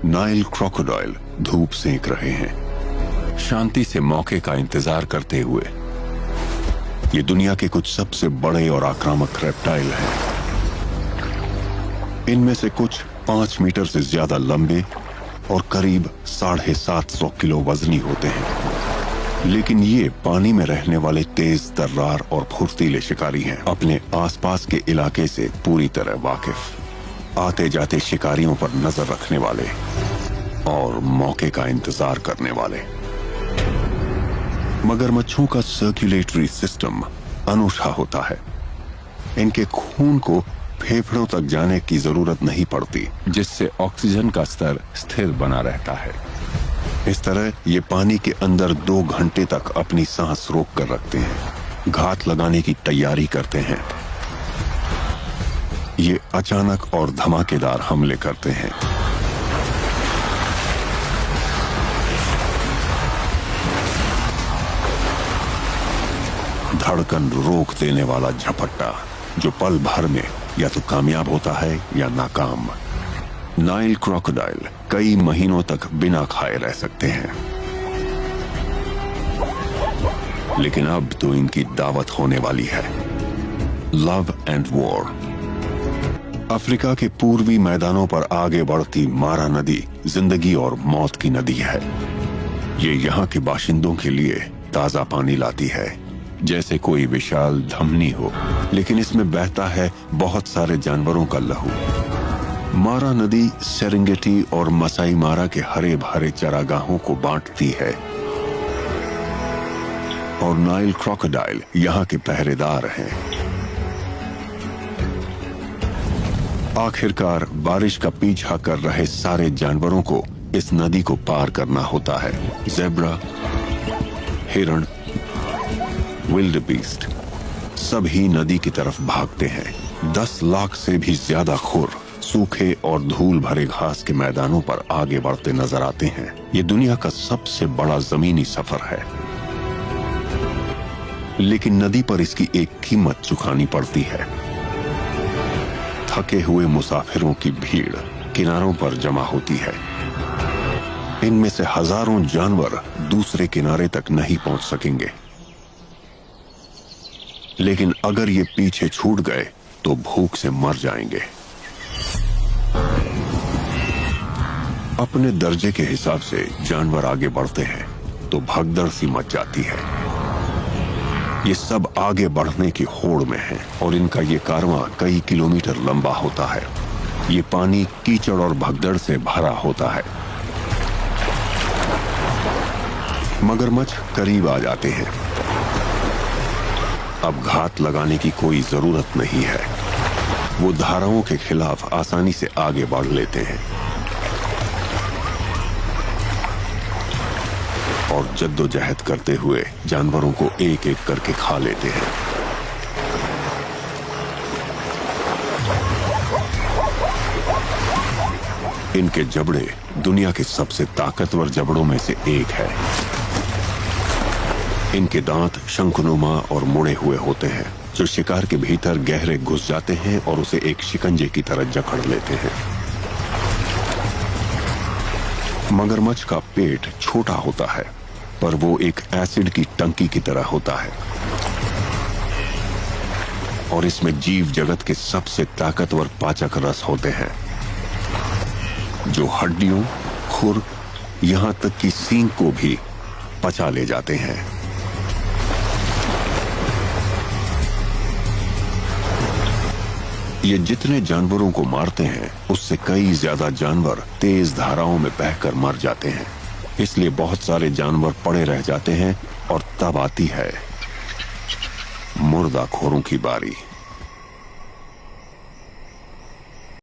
Nile crocodile धूप सेंक रहे हैं, शांति से मौके का इंतजार करते हुए। ये दुनिया के कुछ सबसे बड़े और आक्रामक रेप्टाइल हैं। इनमें से कुछ 5 मीटर से ज्यादा लंबे और करीब 750 किलो वजनी होते हैं। लेकिन ये पानी में रहने वाले तेज तर्रार और फुर्तीले शिकारी हैं, अपने आसपास के इलाके से पूरी तरह वाकिफ, आते जाते शिकारियों पर नजर रखने वाले और मौके का इंतजार करने वाले। मगरमच्छों का सर्कुलेटरी सिस्टम अनूठा होता है। इनके खून को फेफड़ों तक जाने की जरूरत नहीं पड़ती, जिससे ऑक्सीजन का स्तर स्थिर बना रहता है। इस तरह ये पानी के अंदर 2 घंटे तक अपनी सांस रोक कर रखते हैं, घात लगाने की तैयारी करते हैं। ये अचानक और धमाकेदार हमले करते हैं। धड़कन रोक देने वाला झपट्टा जो पल भर में या तो कामयाब होता है या नाकाम। नाइल क्रोकोडाइल कई महीनों तक बिना खाए रह सकते हैं, लेकिन अब तो इनकी दावत होने वाली है। Love and war. अफ्रीका के पूर्वी मैदानों पर आगे बढ़ती मारा नदी जिंदगी और मौत की नदी है। ये यहाँ के बाशिंदों के लिए ताजा पानी लाती है, जैसे कोई विशाल धमनी हो, लेकिन इसमें बहता है बहुत सारे जानवरों का लहू। मारा नदी सेरेंगेटी और मसाई मारा के हरे भरे चरागाहों को बांटती है, और नाइल क्रोकोडाइल यहाँ के पहरेदार हैं। आखिरकार बारिश का पीछा कर रहे सारे जानवरों को इस नदी को पार करना होता है। ज़ेब्रा, हिरण, विल्ड बीस्ट सभी नदी की तरफ भागते हैं। 10 लाख से भी ज्यादा खुर सूखे और धूल भरे घास के मैदानों पर आगे बढ़ते नजर आते हैं। ये दुनिया का सबसे बड़ा जमीनी सफर है, लेकिन नदी पर इसकी एक कीमत चुकानी पड़ती है। थके हुए मुसाफिरों की भीड़ किनारों पर जमा होती है। इनमें से हजारों जानवर दूसरे किनारे तक नहीं पहुंच सकेंगे, लेकिन अगर ये पीछे छूट गए तो भूख से मर जाएंगे। अपने दर्जे के हिसाब से जानवर आगे बढ़ते हैं तो भगदड़ सी मच जाती है। ये सब आगे बढ़ने की होड़ में हैं और इनका ये कारवां कई किलोमीटर लंबा होता है। ये पानी कीचड़ और भगदड़ से भरा होता है। मगरमच्छ करीब आ जाते हैं। अब घात लगाने की कोई जरूरत नहीं है। वो धाराओं के खिलाफ आसानी से आगे बढ़ लेते हैं और जद्दोजहद करते हुए जानवरों को एक एक करके खा लेते हैं। इनके जबड़े दुनिया के सबसे ताकतवर जबड़ों में से एक है। इनके दांत शंखनुमा और मुड़े हुए होते हैं, जो शिकार के भीतर गहरे घुस जाते हैं और उसे एक शिकंजे की तरह जकड़ लेते हैं। मगरमच्छ का पेट छोटा होता है, पर वो एक एसिड की टंकी की तरह होता है और इसमें जीव जगत के सबसे ताकतवर पाचक रस होते हैं, जो हड्डियों, खुर, यहां तक कि सींग को भी पचा ले जाते हैं। ये जितने जानवरों को मारते हैं, उससे कई ज्यादा जानवर तेज धाराओं में बहकर मर जाते हैं। इसलिए बहुत सारे जानवर पड़े रह जाते हैं और तब आती है मुर्दाखोरों की बारी।